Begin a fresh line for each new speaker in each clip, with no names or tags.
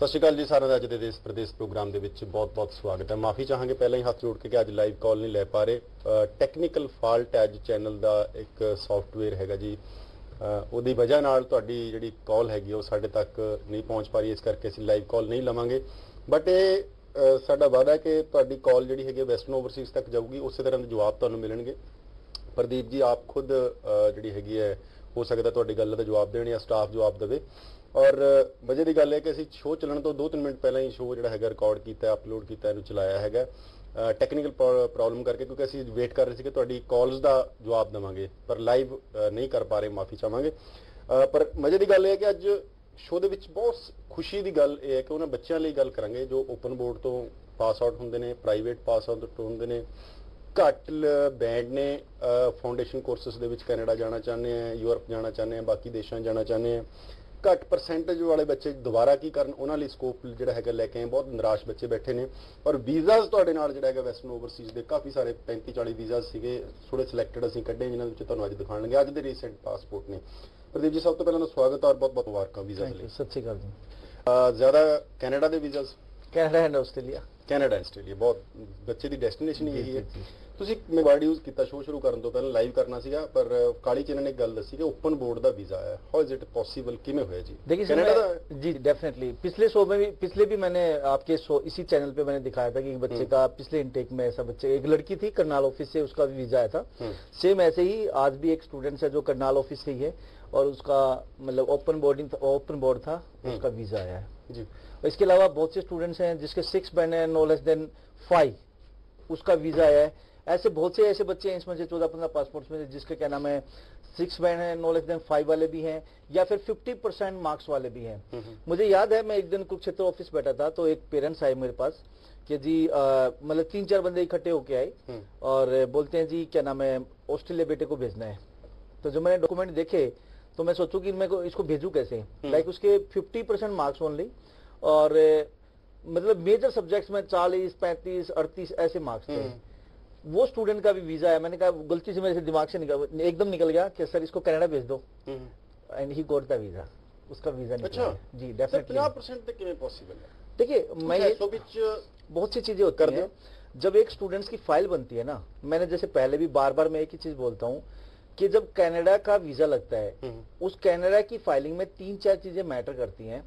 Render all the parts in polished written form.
ਸਤਿ ਸ਼੍ਰੀ ਅਕਾਲ ਜੀ ਸਾਰਿਆਂ ਦਾ। ਅੱਜ ਦੇ ਦੇਸ਼ ਪ੍ਰਦੇਸ਼ ਪ੍ਰੋਗਰਾਮ ਦੇ ਵਿੱਚ ਬਹੁਤ-ਬਹੁਤ ਸਵਾਗਤ ਹੈ। ਮਾਫੀ ਚਾਹਾਂਗੇ ਪਹਿਲਾਂ ਹੀ ਹੱਥ ਜੋੜ ਕੇ ਕਿ ਅੱਜ ਲਾਈਵ ਕਾਲ ਨਹੀਂ ਲੈ ਪਾ ਰਹੇ। ਟੈਕਨੀਕਲ ਫਾਲਟ ਹੈ ਅੱਜ ਚੈਨਲ ਦਾ ਇੱਕ ਸੌਫਟਵੇਅਰ ਹੈਗਾ ਜੀ, ਉਹਦੀ ਵਜ੍ਹਾ ਨਾਲ ਤੁਹਾਡੀ ਜਿਹੜੀ ਕਾਲ ਹੈਗੀ ਉਹ ਸਾਡੇ ਤੱਕ ਨਹੀਂ ਪਹੁੰਚ ਪਾ ਰਹੀ, ਇਸ ਕਰਕੇ ਅਸੀਂ ਲਾਈਵ ਕਾਲ ਨਹੀਂ ਲਵਾਂਗੇ। ਬਟ ਇਹ ਸਾਡਾ ਵਾਅਦਾ ਹੈ ਕਿ ਤੁਹਾਡੀ ਕਾਲ ਜਿਹੜੀ ਹੈਗੀ ਵੈਸਟਰਨ ਓਵਰਸੀਜ਼ ਤੱਕ ਜਾਊਗੀ, ਉਸੇ ਤਰ੍ਹਾਂ ਦੇ ਜਵਾਬ ਤੁਹਾਨੂੰ ਮਿਲਣਗੇ। ਪ੍ਰਦੀਪ ਜੀ ਆਪ ਖੁਦ ਜਿਹੜੀ ਹੈਗੀ ਹੈ ਹੋ ਸਕਦਾ ਤੁਹਾਡੀ ਗੱਲ ਦਾ ਜਵਾਬ ਦੇਣ ਜਾਂ ਸਟਾਫ ਜਵਾਬ ਦੇਵੇ। ਔਰ ਵਜ੍ਹਾ ਦੀ ਗੱਲ ਹੈ ਕਿ ਅਸੀਂ ਸ਼ੋਅ ਚੱਲਣ ਤੋਂ 2-3 ਮਿੰਟ ਪਹਿਲਾਂ ਹੀ ਸ਼ੋਅ ਜਿਹੜਾ ਹੈਗਾ ਰਿਕਾਰਡ ਕੀਤਾ, ਅਪਲੋਡ ਕੀਤਾ, ਇਹਨੂੰ ਚਲਾਇਆ ਹੈਗਾ ਟੈਕਨੀਕਲ ਪ੍ਰੋਬਲਮ ਕਰਕੇ, ਕਿਉਂਕਿ ਅਸੀਂ ਵੇਟ ਕਰ ਰਹੇ ਸੀ ਕਿ ਤੁਹਾਡੀ ਕਾਲਸ ਦਾ ਜਵਾਬ ਦੇਵਾਂਗੇ ਪਰ ਲਾਈਵ ਨਹੀਂ ਕਰ ਪਾ ਰਹੇ, ਮਾਫੀ ਚਾਹਾਂਗੇ। ਪਰ ਮਜ਼ੇ ਦੀ ਗੱਲ ਇਹ ਹੈ ਕਿ ਅੱਜ ਸ਼ੋਅ ਦੇ ਵਿੱਚ ਬਹੁਤ ਖੁਸ਼ੀ ਦੀ ਗੱਲ ਇਹ ਹੈ ਕਿ ਉਹਨਾਂ ਬੱਚਿਆਂ ਲਈ ਗੱਲ ਕਰਾਂਗੇ ਜੋ ਓਪਨ ਬੋਰਡ ਤੋਂ ਪਾਸ ਆਊਟ ਹੁੰਦੇ ਨੇ, ਪ੍ਰਾਈਵੇਟ ਪਾਸ ਆਊਟ ਹੁੰਦੇ ਨੇ, ਘੱਟ ਬੈਂਡ ਨੇ, ਫਾਊਂਡੇਸ਼ਨ ਕੋਰਸਿਸ ਦੇ ਵਿੱਚ ਕੈਨੇਡਾ ਜਾਣਾ ਚਾਹੁੰਦੇ ਆ, ਯੂਰਪ ਜਾਣਾ ਚਾਹੁੰਦੇ ਆ, ਬਾਕੀ ਦੇਸ਼ਾਂ ਜਾਣਾ ਚਾਹੁੰਦੇ ਆ। ਘੱਟ ਪਰਸੈਂਟੇਜ ਵਾਲੇ ਬੱਚੇ ਦੁਬਾਰਾ ਕੀ ਕਰਨ, ਉਹਨਾਂ ਲਈ ਸਕੋਪ ਜਿਹੜਾ ਹੈਗਾ ਲੈ ਕੇ ਆਏ। ਬਹੁਤ ਨਿਰਾਸ਼ ਬੱਚੇ ਬੈਠੇ ਨੇ ਔਰ ਵੀਜ਼ਾਸ ਤੁਹਾਡੇ ਨਾਲ ਜਿਹੜਾ ਹੈਗਾ ਵੈਸਟਰਨ ਓਵਰਸੀਜ਼ ਦੇ ਕਾਫੀ ਸਾਰੇ 35-40 ਵੀਜ਼ਾਸ ਸੀਗੇ, ਥੋੜੇ ਸਿਲੈਕਟਡ ਅਸੀਂ ਕੱਢੇ ਜਿਨ੍ਹਾਂ ਵਿੱਚ ਤੁਹਾਨੂੰ ਅੱਜ ਦਿਖਾਣਗੇ। ਅੱਜ ਦੇ ਰੀਸੈਂਟ ਪਾਸਪੋਰਟ ਨੇ। ਪ੍ਰਦੀਪ ਜੀ ਸਭ ਤੋਂ ਪਹਿਲਾਂ ਤਾਂ ਸਵਾਗਤ ਔਰ ਬਹੁਤ-ਬਹੁਤ ਮੁਬਾਰਕਾਂ ਵੀਜ਼ਾ ਲਈ।
ਸਤਿ ਸ਼੍ਰੀ ਅਕਾਲ ਜੀ।
ਜ਼ਿਆਦਾ ਕੈਨੇਡਾ ਦੇ visas?
Canada and Australia.
Canada Australia ਬਹੁਤ ਬੱਚੇ ਦੀ ਡੈਸਟੀਨੇਸ਼ਨ ਹੀ ਇਹੀ ਹੈ। ਤੁਸੀਂ ਮੈਂ ਵਰਡ ਯੂਜ਼ ਕੀਤਾ ਸ਼ੋਅ ਸ਼ੁਰੂ ਕਰਨ ਤੋਂ ਪਹਿਲਾਂ, ਲਾਈਵ ਕਰਨਾ ਸੀਗਾ ਪਰ ਕਾਲੀ ਚੈਨਲ ਨੇ एक गल दसी कि ओपन बोर्ड ਦਾ ਵੀਜ਼ਾ है, हाउ इज इट पॉसिबल, किमें होया जी?
देखिए सर, जी डेफिनेटली पिछले शो में भी, पिछले भी मैंने आपके शो इसी चैनल पे मैंने दिखाया था कि एक बच्चे का पिछले इनटेक में ऐसा बच्चे, एक लड़की थी करनाल ऑफिस से, उसका भी वीजा आया था। सेम ऐसे ही आज भी एक स्टूडेंट है जो करनाल ऑफिस से ही है और उसका मतलब ओपन बोर्ड था, उसका वीजा आया है जी। इसके अलावा बहुत से स्टूडेंट्स हैं जिसके 6 बैंड है, नो लेस देन 5, उसका वीजा आया है। ऐसे बहुत से ऐसे बच्चे हैं इसमें से 14-15 पासपोर्ट्स में जिसके क्या नाम है 6 बैंड है, नो लेस देन 5 वाले भी हैं या फिर 50% मार्क्स वाले भी हैं। मुझे याद है मैं एक दिन कुरुक्षेत्र ऑफिस बैठा था तो एक पेरेंट्स आए मेरे पास कि जी मतलब 3-4 बंदे इकट्ठे होके आए और बोलते हैं जी क्या नाम है ऑस्ट्रेलिया बेटे को भेजना है। तो जब मैंने डॉक्यूमेंट देखे तो मैं सोचूं कि मैं इसको भेजूं कैसे। लाइक उसके 50% मार्क्स ओनली और मतलब मेजर सब्जेक्ट्स में 40, 35, 38 ऐसे मार्क्स थे। वो स्टूडेंट का भी वीजा है। मैंने कहा गलती से मेरे से दिमाग से एकदम निकल गया कि सर इसको कनाडा भेज दो, and he got the visa. उसका वीजा निकला। अच्छा जी डेफिनेटली 50% तक किਵੇਂ पॉसिबल है? देखिए मैं बहुत सी चीजें होती हैं जब एक स्टूडेंट्स की फाइल बनती है ना, मैंने जैसे पहले भी बार-बार मैं एक ही चीज बोलता हूँ कि जब कनाडा का वीजा लगता है उस कनाडा की फाइलिंग में 3-4 चीजें मैटर करती हैं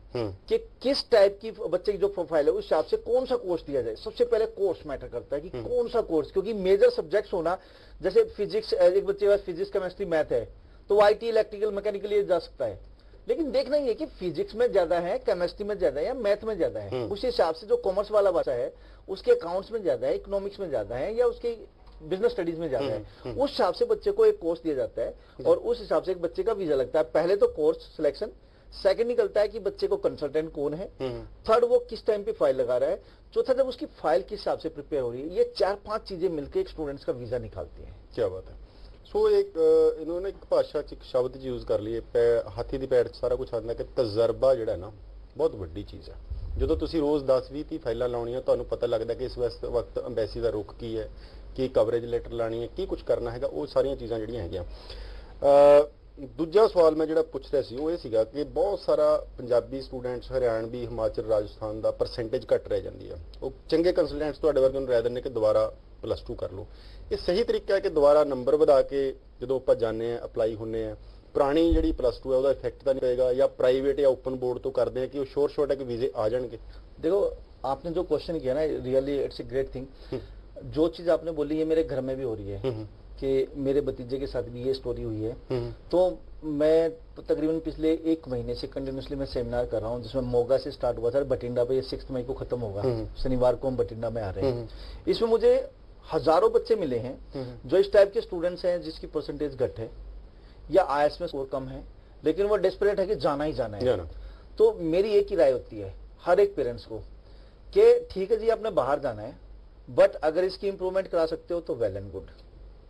कि किस टाइप की बच्चे की जो प्रोफाइल है उस हिसाब से कौन सा कोर्स दिया जाए। सबसे पहले कोर्स मैटर करता है कि कौन सा कोर्स, क्योंकि मेजर सब्जेक्ट्स होना, जैसे फिजिक्स, एक बच्चे के पास फिजिक्स केमिस्ट्री मैथ है तो आईटी इलेक्ट्रिकल मैकेनिकल ये जा सकता है, लेकिन देखना ही है कि फिजिक्स में ज्यादा है, केमिस्ट्री में ज्यादा है या मैथ में ज्यादा है। उस हिसाब से जो कॉमर्स वाला बच्चा है उसके अकाउंट्स में ज्यादा है, इकोनॉमिक्स में ज्यादा है या उसके बिजनेस स्टडीज में जाता है, उस हिसाब से बच्चे को एक कोर्स दिया जाता है और उस हिसाब से एक बच्चे का वीजा लगता है। पहले तो कोर्स सिलेक्शन, सेकंड निकलता है कि बच्चे को कंसल्टेंट कौन है, थर्ड वो किस टाइम पे फाइल लगा रहा है, चौथा जब उसकी फाइल किस हिसाब से प्रिपेयर हो रही है। ये 4-5 चीजें मिलकर एक स्टूडेंट्स का वीजा निकालती है।
क्या बात है। सो एक इन्होंने एक भाषा च शब्द यूज कर लिए, हाथी दी पैर सारा कुछ आंदा कि तजर्बा जिहड़ा ना बहुत वड्डी चीज़ है। ਜਦੋਂ ਤੁਸੀਂ ਰੋਜ਼ 10-20-30 ਫਾਈਲਾਂ ਲਾਉਣੀਆਂ ਤੁਹਾਨੂੰ ਪਤਾ ਲੱਗਦਾ ਕਿ ਇਸ ਵਕਤ ਅੰਬੈਸੀ ਦਾ ਰੁਖ ਕੀ ਹੈ, ਕੀ ਕਵਰੇਜ ਲੈਟਰ ਲਾਣੀ ਹੈ, ਕੀ ਕੁਝ ਕਰਨਾ ਹੈਗਾ, ਉਹ ਸਾਰੀਆਂ ਚੀਜ਼ਾਂ ਜਿਹੜੀਆਂ ਹੈਗੀਆਂ। ਦੂਜਾ ਸਵਾਲ ਮੈਂ ਜਿਹੜਾ ਪੁੱਛ ਰਿਹਾ ਸੀ ਉਹ ਇਹ ਸੀਗਾ ਕਿ ਬਹੁਤ ਸਾਰਾ ਪੰਜਾਬੀ ਸਟੂਡੈਂਟਸ ਹਰਿਆਣਵੀ, ਹਿਮਾਚਲ, ਰਾਜਸਥਾਨ ਦਾ ਪਰਸੈਂਟੇਜ ਘੱਟ ਰਹਿ ਜਾਂਦੀ ਹੈ। ਉਹ ਚੰਗੇ ਕੰਸਲਟੈਂਟਸ ਤੁਹਾਡੇ ਵਰਗੇ ਨੂੰ ਰਾਏ ਦਿੰਦੇ ਕਿ ਦੁਬਾਰਾ +2 ਕਰ ਲਓ। ਇਹ ਸਹੀ ਤਰੀਕਾ ਹੈ ਕਿ ਦੁਬਾਰਾ ਨੰਬਰ ਵਧਾ ਕੇ ਜਦੋਂ ਆਪਾਂ ਜਾਂਦੇ ਆ, ਅਪਲਾਈ ਹੁੰਦੇ ਆ, पुरानी जी +2 है इफेक्ट तो नहीं पड़ेगा या प्राइवेट या ओपन बोर्ड तो करते हैं कि वो शोर है कि वीजे आ जाएंगे?
देखो आपने जो क्वेश्चन किया ना, really it's a great thing. जो चीज आपने बोली है मेरे घर में भी हो रही है कि मेरे भतीजे के साथ भी ये स्टोरी हुई है। तो मैं तो तकरीबन पिछले 1 महीने से कंटिन्यूसली मैं सेमिनार कर रहा हूँ जिसमें मोगा से स्टार्ट हुआ था, बठिंडा पे 6 मई को खत्म होगा, शनिवार को हम बठिंडा में आ रहे हैं। इसमें मुझे हजारों बच्चे मिले हैं जो इस टाइप के स्टूडेंट्स हैं जिसकी परसेंटेज घट है या आईएएस में स्कोर कम है लेकिन वो डेस्परेट है कि जाना ही जाना है। तो मेरी एक ही राय होती है हर एक पेरेंट्स को कि ठीक है जी आपने बाहर जाना है बट अगर इसकी इंप्रूवमेंट करा सकते हो तो वेल एंड गुड।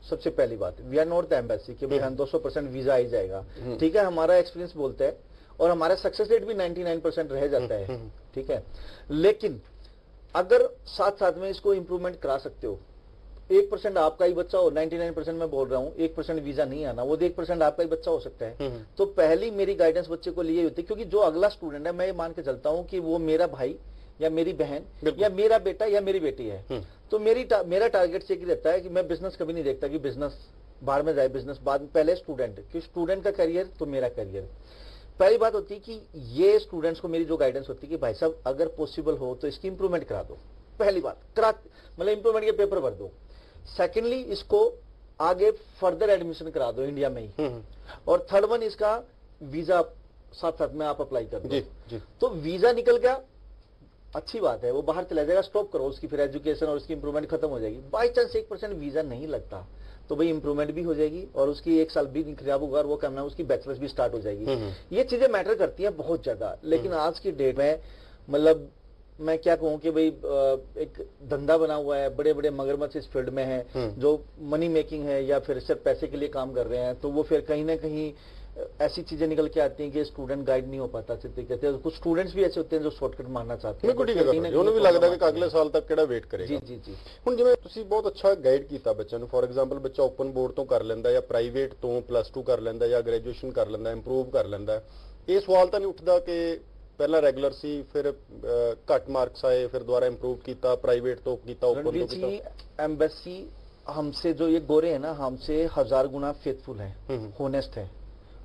सबसे पहली बात, we are not the embassy कि भाई 200% वीजा आ ही जाएगा। ठीक है, हमारा एक्सपीरियंस बोलता है और हमारा सक्सेस रेट भी 99% रह जाता है। ठीक है, लेकिन अगर साथ साथ में इसको इंप्रूवमेंट करा सकते हो 1% आपका ही बच्चा हो, 99% मैं बोल रहा हूँ 1% वीजा नहीं आना, वो 1% आपका ही बच्चा हो सकता है। तो पहली मेरी गाइडेंस बच्चे को लिए होती है, क्योंकि जो अगला स्टूडेंट है मैं ये मान के चलता हूँ कि वो मेरा भाई या मेरी बहन या मेरा बेटा या मेरी बेटी है। तो मेरा टारगेट ये रहता है कि मैं बिजनेस कभी नहीं देखता कि बिजनेस बाहर में जाए, बिजनेस बाद में, पहले स्टूडेंट, कि स्टूडेंट का करियर तो मेरा करियर। पहली बात होती है कि ये स्टूडेंट्स को मेरी जो गाइडेंस होती है कि भाई साहब अगर पॉसिबल हो तो इसकी इंप्रूवमेंट करा दो। पहली बात करा, मतलब इंप्रूवमेंट के पेपर भर दो। सेकेंडली इसको आगे फर्दर एडमिशन करा दो इंडिया में ही। और थर्ड वन, इसका वीजा साथ साथ में आप अप्लाई कर दो। तो वीजा निकल गया, अच्छी बात है, वो बाहर चला जाएगा, स्टॉप करो उसकी, फिर एजुकेशन और उसकी इंप्रूवमेंट खत्म हो जाएगी। बाई चांस 1% वीजा नहीं लगता तो भाई इंप्रूवमेंट भी हो जाएगी और उसकी 1 साल भी खराब होगा और वो करना उसकी बैचलर्स भी स्टार्ट हो जाएगी। ये चीजें मैटर करती हैं बहुत ज्यादा। लेकिन आज की डेट में मतलब मैं क्या कहूँ कि भाई एक धंधा बना हुआ है, बड़े बड़े मगरमच्छ इस फील्ड में है जो मनी मेकिंग है या फिर सिर्फ पैसे के लिए काम कर रहे हैं, तो वो फिर कहीं ना कहीं ऐसी चीजें निकल के आती हैं कि स्टूडेंट गाइड नहीं हो पाता। कहते हैं कुछ स्टूडेंट्स भी ऐसे होते हैं जो शॉर्टकट मारना चाहते हैं,
ਉਹਨੂੰ ਵੀ ਲੱਗਦਾ ਕਿ ਅਗਲੇ ਸਾਲ ਤੱਕ ਕਿਹੜਾ ਵੇਟ ਕਰੇਗਾ।
ਜੀ ਜੀ।
ਹੁਣ ਜਿਵੇਂ ਤੁਸੀਂ ਬਹੁਤ ਅੱਛਾ ਗਾਈਡ ਕੀਤਾ ਬੱਚਿਆਂ ਨੂੰ, ਫੋਰ ਐਗਜ਼ਾਮਪਲ ਬੱਚਾ ਓਪਨ ਬੋਰਡ ਤੋਂ ਕਰ ਲੈਂਦਾ ਜਾਂ ਪ੍ਰਾਈਵੇਟ ਤੋਂ +2 ਕਰ ਲੈਂਦਾ ਜਾਂ ਗ੍ਰੈਜੂਏਸ਼ਨ ਕਰ ਲੈਂਦਾ, ਇੰਪਰੂਵ ਕਰ ਲੈਂਦਾ, ਇਹ ਸਵਾਲ ਤਾਂ ਨਹੀਂ ਉੱਠਦਾ ਕਿ ਪਹਿਲਾਂ ਰੈਗੂਲਰ ਸੀ, ਫਿਰ ਘੱਟ ਮਾਰਕਸ ਆਏ, ਫਿਰ ਦੁਬਾਰਾ ਇੰਪਰੂਵ ਕੀਤਾ, ਪ੍ਰਾਈਵੇਟ ਤੋਂ ਕੀਤਾ, ओपन ਤੋਂ ਕੀਤਾ।
एम्बेसी हमसे जो ये गोरे हैं ना, हमसे 1000 गुना फेथफुल है, होनेस्ट है।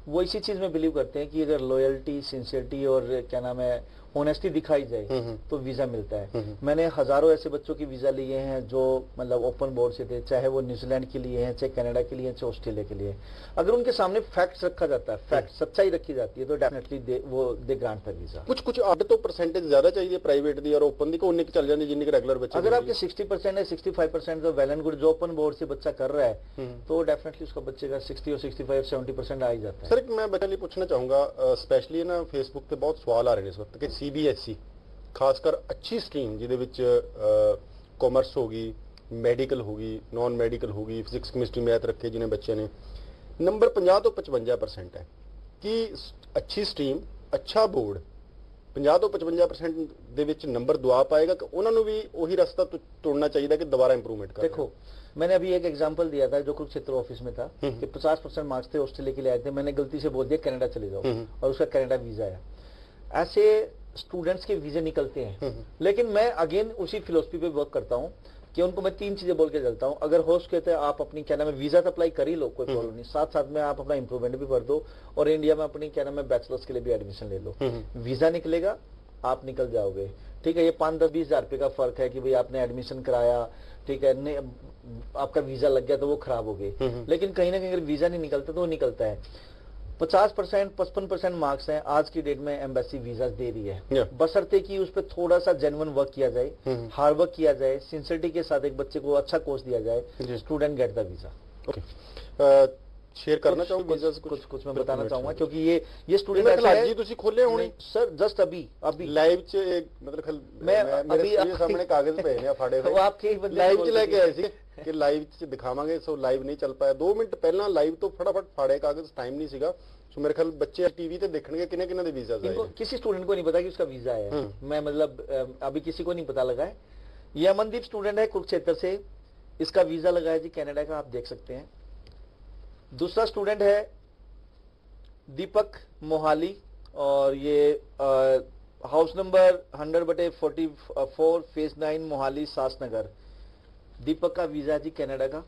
वो इसी चीज में बिलीव करते हैं कि अगर लॉयल्टी, सिंसियरिटी और क्या नाम है ऑनेस्टी दिखाई जाए तो वीजा मिलता है। मैंने हजारों ऐसे बच्चों की वीजा लिए हैं जो मतलब ओपन बोर्ड से थे, चाहे वो न्यूजीलैंड के लिए हैं, चाहे कनाडा के लिए, चाहे ऑस्ट्रेलिया के लिए। अगर उनके सामने फैक्ट्स रखा जाता है, फैक्ट सच्चाई रखी जाती है तो definitely they grant the visa.
कुछ ਅੱਡ ਤੋਂ परसेंटेज ज्यादा चाहिए प्राइवेट दी और ओपन दी को उन्नी चल जाती जिन्नी रेगुलर बच्चे।
अगर आपके 60% है, 65% तो वेल एंड गुड, जो ओपन बोर्ड से बच्चा कर रहा है तो डेफिनेटली उसका बच्चे का 60 और 65, 70% आ ही जाता है।
सर मैं बच्चे लिए पूछना चाहूंगा, स्पेशली ना फेसबुक पे बहुत सवाल आ रहे हैं इस वक्त कि CBSE खासकर अच्छी स्ट्रीम जिहदे विच कॉमर्स होगी, मैडिकल होगी, नॉन मैडिकल होगी, फिजिक्स केमिस्ट्री मैथ रखे जिन्हें बच्चे ने, नंबर 50 ਤੋਂ 55% है कि अच्छी स्ट्रीम, अच्छा बोर्ड 50 ਤੋਂ 55% ਦੇ ਵਿੱਚ ਨੰਬਰ ਦਵਾ ਪਾਏਗਾ ਕਿ ਉਹਨਾਂ ਨੂੰ ਵੀ ਉਹੀ ਰਸਤਾ ਤੋੜਨਾ ਚਾਹੀਦਾ कि दोबारा इंप्रूवमेंट करना।
देखो मैंने अभी एक एग्जांपल दिया था जो कुरुक्षेत्र ऑफिस में था कि 50% मार्क्स थे, ऑस्ट्रेलिया के लिए आए थे, मैंने गलती से बोल दिया कनाडा चले जाओ और उसका कनाडा वीजा आया। ऐसे स्टूडेंट्स के वीजे निकलते हैं। लेकिन मैं अगेन उसी फिलोसफी पे वर्क करता हूँ कि उनको मैं 3 चीजें बोल के चलता हूँ। अगर हो सके तो आप अपनी क्या नाम है वीजा तो अप्लाई कर ही लो, कोई प्रॉब्लम नहीं, साथ साथ में आप अपना इंप्रूवमेंट भी भर दो और इंडिया में अपनी क्या नाम है बैचलर्स के लिए भी एडमिशन ले लो। वीजा निकलेगा, आप निकल जाओगे, ठीक है। ये 5-10-20 हजार रुपए का फर्क है कि भाई आपने एडमिशन कराया, ठीक है, आपका वीजा लग गया तो वो खराब हो गए। लेकिन कहीं ना कहीं अगर वीजा नहीं निकलता तो वो निकलता है। 50%, 55% मार्क्स हैं आज की डेट में एम्बेसी वीजा दे रही है, बशर्ते कि उस पर थोड़ा सा जेन्युइन वर्क किया जाए, हार्ड वर्क किया जाए, सिंसियरिटी के साथ एक बच्चे को अच्छा कोर्स दिया जाए, student gate the visa.
Share करना चाहूंगा
कुछ मैं बताना चाहूंगा क्योंकि ये स्टूडेंट ऐसा है
जी ਤੁਸੀਂ ਖੋਲੇ ਹੋਣੇ
सर जस्ट अभी
ਲਾਈਵ ਚ मतलब ਮੈਂ ਮੇਰੇ ਸਾਹਮਣੇ ਕਾਗਜ਼ ਪਏ ਨੇ ਫਾੜੇ ਹੋਏ,
वो आपके
ਲਾਈਵ ਚ ਲੈ ਕੇ ਆਏ ਸੀ ਕਿ ਲਾਈਵ ਚ ਦਿਖਾਵਾਂਗੇ, ਸੋ ਲਾਈਵ ਨਹੀਂ ਚੱਲ ਪਾਇਆ। 2 ਮਿੰਟ ਪਹਿਲਾਂ ਲਾਈਵ ਤੋਂ ਫਟਾਫਟ ਫਾੜੇ कागज, टाइम नहीं ਸੀगा, सो मेरे ख्याल बच्चे टीवी पे देखणगे किने किने दे वीजा आए।
किसी स्टूडेंट को नहीं पता कि उसका वीजा है, मैं मतलब अभी किसी को नहीं पता लगा है। ये अमनदीप स्टूडेंट है कुरुक्षेत्र से, इसका वीजा लगा है जी कनाडा का, आप देख सकते हैं। दूसरा स्टूडेंट है दीपक मोहाली और ये हाउस नंबर 100/44 फेज 9 मोहाली सासनगर, दीपक का वीजा है जी कनाडा का।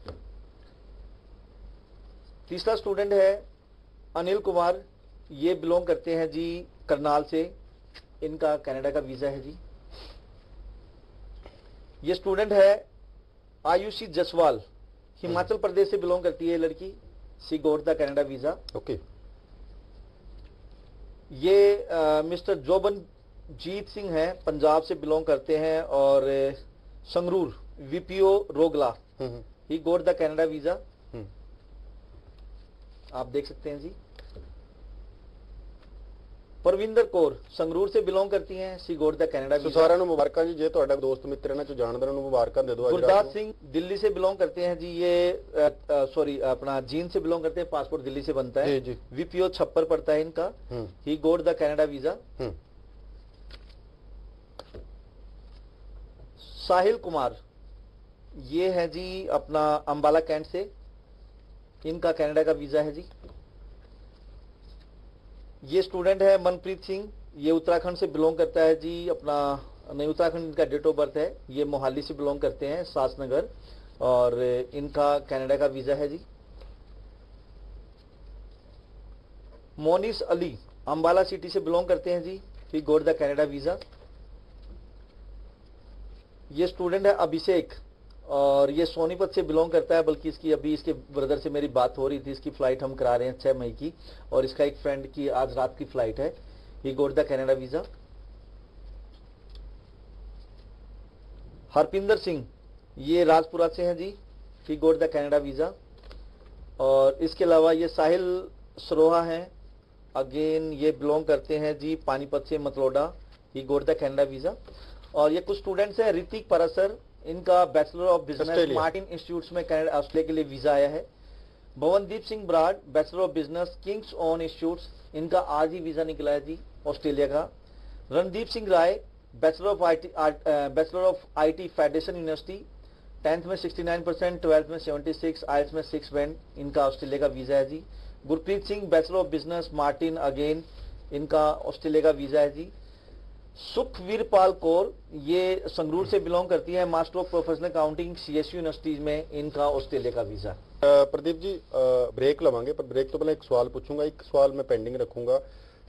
तीसरा स्टूडेंट है अनिल कुमार, ये बिलोंग करते हैं जी करनाल से, इनका कनाडा का वीजा है जी। ये स्टूडेंट है आयुषी जसवाल, हिमाचल प्रदेश से बिलोंग करती है लड़की, she got the Canada visa.
Okay.
ये मिस्टर जोबनजीत सिंह है, पंजाब से बिलोंग करते हैं और Sangrur VPO Rogla, he got the Canada visa, आप देख सकते हैं जी। परविंदर कौर संगरूर से बिलोंग करती हैं, सी गोट द कनाडा वीजा।
साਰਿਆਂ ਨੂੰ ਮੁਬਾਰਕਾਂ ਜੀ, ਜੇ ਤੁਹਾਡਾ ਦੋਸਤ ਮਿੱਤਰ ਇਹਨਾਂ ਚੋਂ ਜਾਣਦੇ ਉਹਨਾਂ ਨੂੰ ਮੁਬਾਰਕਾਂ ਦੇ ਦਿਓ।
गुरदास सिंह दिल्ली से बिलोंग करते हैं जी, ये सॉरी अपना जीन से बिलोंग करते हैं, पासपोर्ट दिल्ली से बनता है, वीपीओ 56 पड़ता है इनका, ही got the Canada visa. Sahil Kumar ये है जी अपना अंबाला कैंट से, इनका कनाडा का वीजा है जी। ये स्टूडेंट है मनप्रीत सिंह, ये उत्तराखंड से बिलोंग करता है जी, अपना नहीं उत्तराखंड इनका डेट ऑफ बर्थ है, ये मोहाली से बिलोंग करते हैं, सासनगर, और इनका कनाडा का वीजा है जी। मोनिस अली अंबाला सिटी से बिलोंग करते हैं ji, he got the Canada visa. ये स्टूडेंट है अभिषेक, और ये सोनीपत से बिलोंग करता है, बल्कि इसकी अभी इसके ब्रदर से मेरी बात हो रही थी, इसकी फ्लाइट हम करा रहे हैं 6 मई की, और इसका एक फ्रेंड की आज रात की फ्लाइट है, he got the Canada visa. Harpinder Singh, ये राजपुरा से हैं ji, he got the Canada visa. और इसके अलावा ये साहिल सरोहा हैं, अगेन ये बिलोंग करते हैं जी पानीपत से Matlauda, he got the Canada visa. और ये कुछ स्टूडेंट्स हैं, ऋतिक परसर, इनका bachelor of business Martin institute में कनाडा ऑस्ट्रेलिया के लिए वीजा आया है। Bhawandeep Singh Brar, bachelor of business King's own institute, इनका आज ही वीजा निकला है जी ऑस्ट्रेलिया का। Randeep Singh Rai, bachelor of IT Federation University, 10th में 69%, 12th में 76, आइल्स में 6 बैंड, इनका ऑस्ट्रेलिया का वीजा है ji. Gurpreet Singh, bachelor of business Martin, again इनका ऑस्ट्रेलिया का वीजा है जी। सुखवीरपाल कौर, ये संगरूर से बिलोंग करती है, master of professional accounting CSU university में, इनका ऑस्ट्रेलिया का वीजा।
प्रदीप जी ब्रेक लवांगे, पर ब्रेक तो पहले एक सवाल पूछूंगा, एक सवाल मैं पेंडिंग रखूंगा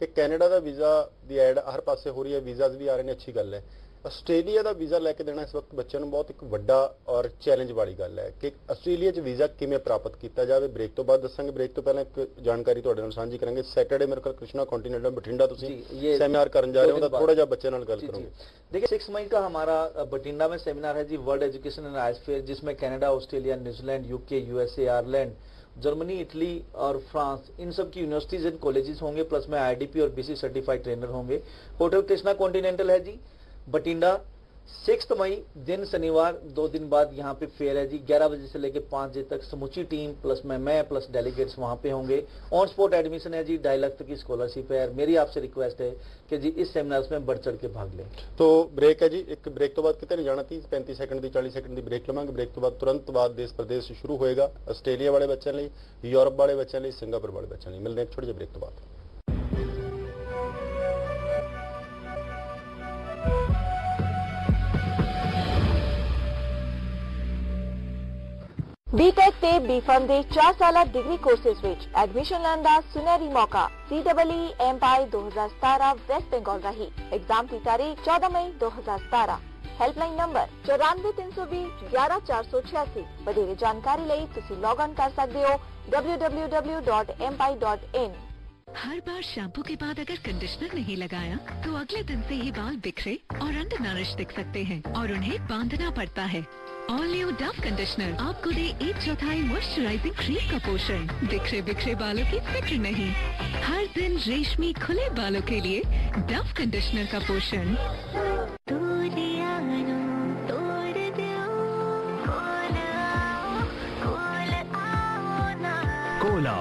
कि कैनेडा ਦਾ ਵੀਜ਼ਾ ਦੀ ਐਡ ਹਰ ਪਾਸੇ ਹੋ ਰਹੀ ਹੈ, ਵੀਜ਼ਾਸ ਵੀ ਆ ਰਹੇ ਨੇ, ਅੱਛੀ ਗੱਲ ਹੈ। ਆਸਟ੍ਰੇਲੀਆ ਦਾ ਵੀਜ਼ਾ ਲੈ ਕੇ ਦੇਣਾ ਇਸ ਵਕਤ ਬੱਚਿਆਂ ਨੂੰ ਬਹੁਤ ਇੱਕ ਵੱਡਾ ਔਰ ਚੈਲੰਜ ਵਾਲੀ ਗੱਲ ਹੈ ਕਿ ਆਸਟ੍ਰੇਲੀਆ 'ਚ ਵੀਜ਼ਾ ਕਿਵੇਂ ਪ੍ਰਾਪਤ ਕੀਤਾ ਜਾਵੇ। ਬ੍ਰੇਕ ਤੋਂ ਬਾਅਦ ਦੱਸਾਂਗੇ। ਬ੍ਰੇਕ ਤੋਂ ਪਹਿਲਾਂ ਇੱਕ ਜਾਣਕਾਰੀ ਤੁਹਾਡੇ ਨਾਲ ਸਾਂਝੀ ਕਰਾਂਗੇ। ਸੈਟਰਡੇ ਮੇਰੇ ਕੋਲ ਕ੍ਰਿਸ਼ਨਾ ਕੰਟੀਨੈਂਟਲ ਬਠਿੰਡਾ ਤੁਸੀਂ ਸੈਮੀਨਾਰ ਕਰਨ ਜਾ ਰਹੇ ਹੋ, ਤਾਂ ਥੋੜਾ ਜਿਹਾ ਬੱਚਿਆਂ ਨਾਲ ਗੱਲ ਕਰੋਗੇ।
देखिए 6 मई का हमारा बठिंडा में सेमिनार है जी, world education and ice fair, जिसमें Canada, Australia, New Zealand, UK, USA, Ireland, Germany, Italy और फ्रांस, इन सब की यूनिवर्सिटीज एंड कॉलेजेस होंगे, प्लस में आईडीपी और बीसी सर्टिफाइड ट्रेनर होंगे। होटल कृष्णा कॉन्टिनेंटल है जी बठिंडा। 6 मई दिन शनिवार, 2 दिन बाद यहाँ पे फेयर है जी, 11 बजे से लेकर 5 बजे तक समूची टीम प्लस मैं प्लस डेलीगेट्स वहाँ पे होंगे। ऑन स्पॉट एडमिशन है जी, 2.5 लाख तक की स्कॉलरशिप है। मेरी आपसे रिक्वेस्ट है कि जी इस सेमिनार्स में बढ़ चढ़ के भाग लें।
तो ब्रेक है जी, एक ब्रेक तो बाद कितने नहीं जाना, 30-35 सेकंड की 40 सेकंड की ब्रेक लवांगे। ब्रेक तो बाद तुरंत बाद देश प्रदेश शुरू होएगा, आस्ट्रेलिया वाले बच्चों लिए, यूरोप वाले बच्चों लिए, सिंगापुर वाले बच्चों लिए। मिलते हैं एक छोटे जे ब्रेक तो बाद।
बीटेक ते बीफार्म दे 4 साला डिग्री कोर्सेज विच एडमिशन लैन दा सुनहरी मौका। CEE एमपाई 2017 वेस्ट बंगाल रही। एग्जाम की तारीख 14 मई 2017। Helpline number 94 320 11 486। ਵਧੇਰੇ ਜਾਣਕਾਰੀ ਲਈ ਤੁਸੀਂ ਲੌਗ ਆਨ ਕਰ ਸਕਦੇ ਹੋ www.empai.in।
हर बार शैम्पू के बाद अगर कंडीशनर नहीं लगाया तो अगले दिन से ये बाल बिखरे और अंडर नरिश दिख सकते हैं और उन्हें बांधना पड़ता है। ऑल न्यू डव कंडीशनर आपको दे 1/4 मॉइस्चराइजिंग क्रीम का पोषण। बिखरे बिखरे बालों की फिक्र नहीं, हर दिन रेशमी खुले बालों के लिए डव कंडीशनर का पोषण।
कोला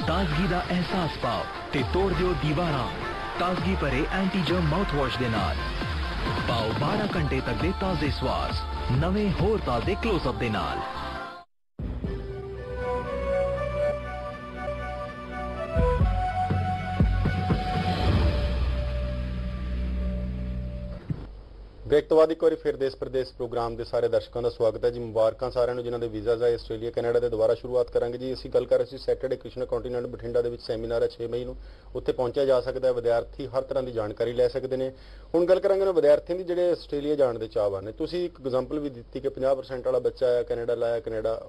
ताजगी ਦਾ एहसास पाओ ते तोड़ दियो दीवारां। ताजगी भरे एंटी जर्म माउथ वॉश दे नाल पाओ 12 घंटे तक दे ताजे स्वास, नवे होर ताजे क्लोजअप दे नाल।
ब्रेक तो बाद एक बार फिर देश प्रदेश प्रोग्राम के सारे दर्शकों का स्वागत है जी। मुबारक साਰਿਆਂ जिन्होंने वीज़ाज है आस्ट्रेलिया कैनेडा के दोबारा शुरुआत करांगे जी। ਅਸੀਂ ਗੱਲ ਕਰ ਰਹੇ ਸੀ सैटरडे कृष्णा कॉन्टिनेंट बठिंडा ਦੇ ਵਿੱਚ ਸੈਮੀਨਾਰ ਹੈ 6 ਮਈ ਨੂੰ, ਉੱਥੇ ਪਹੁੰਚਿਆ ਜਾ ਸਕਦਾ ਹੈ। ਵਿਦਿਆਰਥੀ ਹਰ ਤਰ੍ਹਾਂ ਦੀ ਜਾਣਕਾਰੀ ਲੈ ਸਕਦੇ ਨੇ। ਹੁਣ ਗੱਲ ਕਰਾਂਗੇ ਨਾ ਵਿਦਿਆਰਥੀਆਂ ਦੀ ਜਿਹੜੇ ਆਸਟ੍ਰੇਲੀਆ ਜਾਣ ਦੇ ਚਾਹਵਾਨ ਨੇ। ਤੁਸੀਂ ਇੱਕ ਐਗਜ਼ਾਮਪਲ ਵੀ ਦਿੱਤੀ ਕਿ 50% ਵਾਲਾ ਬੱਚਾ ਆਇਆ ਕੈਨੇਡਾ ਲਾਇਆ, ਕੈਨੇਡਾ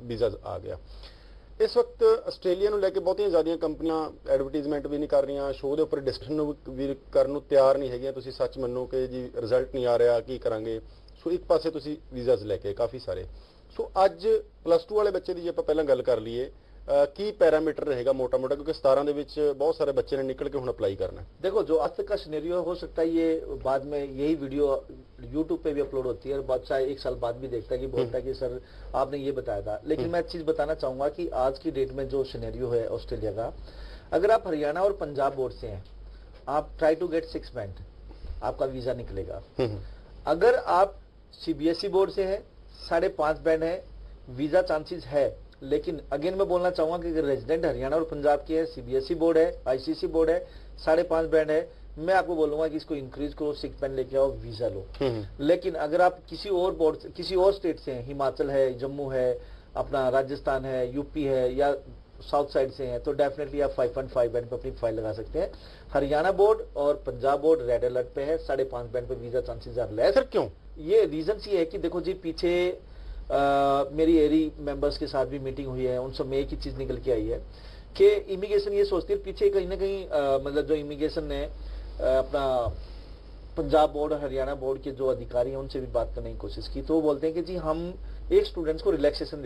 ਵੀਜ਼ਾ ਆ ਗਿਆ। ਇਸ ਵਕਤ ਆਸਟ੍ਰੇਲੀਆ ਨੂੰ ਲੈ ਕੇ ਬਹੁਤੀਆਂ ਜ਼ਿਆਦੀਆਂ ਕੰਪਨੀਆਂ ਐਡਵਰਟਾਈਜ਼ਮੈਂਟ ਵੀ ਨਹੀਂ ਕਰ ਰਹੀਆਂ, ਸ਼ੋਅ ਦੇ ਉੱਪਰ ਡਿਸਕਸ਼ਨ ਵੀ ਕਰਨ ਨੂੰ ਤਿਆਰ ਨਹੀਂ ਹੈਗੀਆਂ। ਤੁਸੀਂ ਸੱਚ ਮੰਨੋ ਕਿ ਜੀ ਰਿਜ਼ਲਟ ਨਹੀਂ ਆ ਰਿਹਾ, ਕੀ ਕਰਾਂਗੇ। ਸੋ ਇੱਕ ਪਾਸੇ ਤੁਸੀਂ ਵੀਜ਼ਾਸ ਲੈ ਕੇ ਕਾਫੀ ਸਾਰੇ। ਸੋ ਅੱਜ +2 ਵਾਲੇ ਬੱਚੇ ਦੀ ਜੇ ਆਪਾਂ ਪਹਿਲਾਂ ਗੱਲ ਕਰ ਲਈਏ, ਕੀ पैरामीटर रहेगा मोटा मोटा, क्योंकि 17 ਦੇ ਵਿੱਚ बहुत सारे बच्चे ने निकल के ਹੁਣ अप्लाई करना है।
देखो जो आज तक का सिनेरियो हो सकता है ये बाद में यही वीडियो YouTube पे भी अपलोड होती है और बच्चा 1 साल बाद भी देखता है कि बोलता है कि सर आपने ये बताया था। लेकिन मैं एक चीज बताना चाहूंगा कि आज की डेट में जो सिनेरियो है ऑस्ट्रेलिया का, अगर आप हरियाणा और पंजाब बोर्ड से हैं, आप ट्राई टू गेट 6 बैंड, आपका वीजा निकलेगा। अगर आप CBSE बोर्ड से हैं, 5.5 बैंड है, वीजा चांसेस है, लेकिन अगेन मैं बोलना चाहूंगा कि अगर रेजिडेंट हरियाणा और पंजाब की है, सीबीएसई बोर्ड है, आईसीएसई बोर्ड है, 5.5 बैंड है, मैं आपको बोलूंगा कि इसको इंक्रीज करो, 6 बैंड लेके आओ, वीजा लो। लेकिन अगर आप किसी और बोर्ड, किसी और स्टेट से हैं, हिमाचल है, जम्मू है, अपना राजस्थान है, यूपी है, या साउथ साइड से हैं, तो डेफिनेटली आप 5.5 बैंड पे अपनी फाइल लगा सकते हैं। हरियाणा बोर्ड और पंजाब बोर्ड रेड अलर्ट पे है, 5.5 बैंड पे visa chances are less.
Sir क्यों?
ये रीजन ये है कि देखो जी, पीछे मेरी एरी मेंबर्स के साथ भी मीटिंग हुई है, उन सब में एक ही चीज निकल के आई है कि इमिग्रेशन ये सोचती है, पीछे कहीं ना कहीं मतलब जो इमिग्रेशन ने अपना पंजाब बोर्ड और हरियाणा बोर्ड के जो अधिकारी हैं उनसे भी बात करने की कोशिश की, तो वो बोलते हैं कि जी हम एक स्टूडेंट्स को रिलैक्सेशन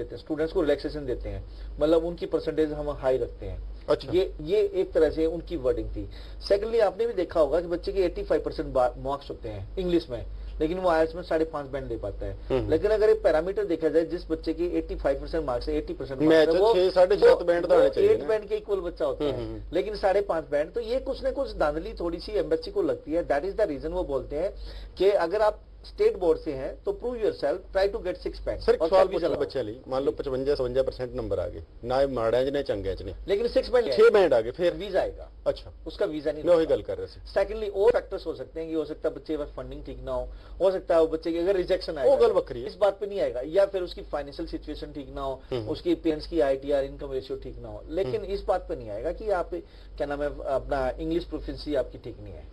देते हैं, मतलब उनकी परसेंटेज हम हाई रखते हैं।
अच्छा।
ये एक तरह से उनकी वर्डिंग थी। सेकेंडली, आपने भी देखा होगा कि बच्चे के 85% मार्क्स होते हैं इंग्लिश में, लेकिन वो आईएलटीएस में 5.5 बैंड ले पाता है। लेकिन अगर एक पैरामीटर देखा जाए, जिस बच्चे के 85% मार्क्स है, 80% मार्क्स है, वो
6.5 बैंड तो आने चाहिए,
8 बैंड के इक्वल बच्चा होता है, लेकिन 5.5 बैंड, तो ये कुछ न कुछ धांधली थोड़ी सी एम्बेसी को लगती है। दैट इज द रीजन वो बोलते हैं कि अगर आप स्टेट बोर्ड से हैं तो prove yourself, try to get 6 band.
Sir एक सवाल पूछा बच्चे ਲਈ, मान लो 55-57% नंबर आ गए ना, माड़ा ने चंगे ने, लेकिन
6 बैंड
6 बैंड आ गए, फिर
वीजा आएगा।
अच्छा,
उसका वीजा नहीं,
मैं वही गल कर रहा था।
सेकेंडली और फैक्टर्स हो सकते हैं कि हो सकता है बच्चे के पास फंडिंग ठीक ना हो सकता है वो बच्चे की अगर रिजेक्शन आएगा,
वो गल बकरी है,
इस बात पे नहीं आएगा, या फिर उसकी फाइनेंशियल सिचुएशन ठीक ना हो, उसकी पेरेंट्स की आईटीआर इनकम रेशियो ठीक ना हो, लेकिन इस बात पे नहीं आएगा कि आप क्या नाम है अपना इंग्लिश प्रोफिशिएंसी आपकी ठीक नहीं है।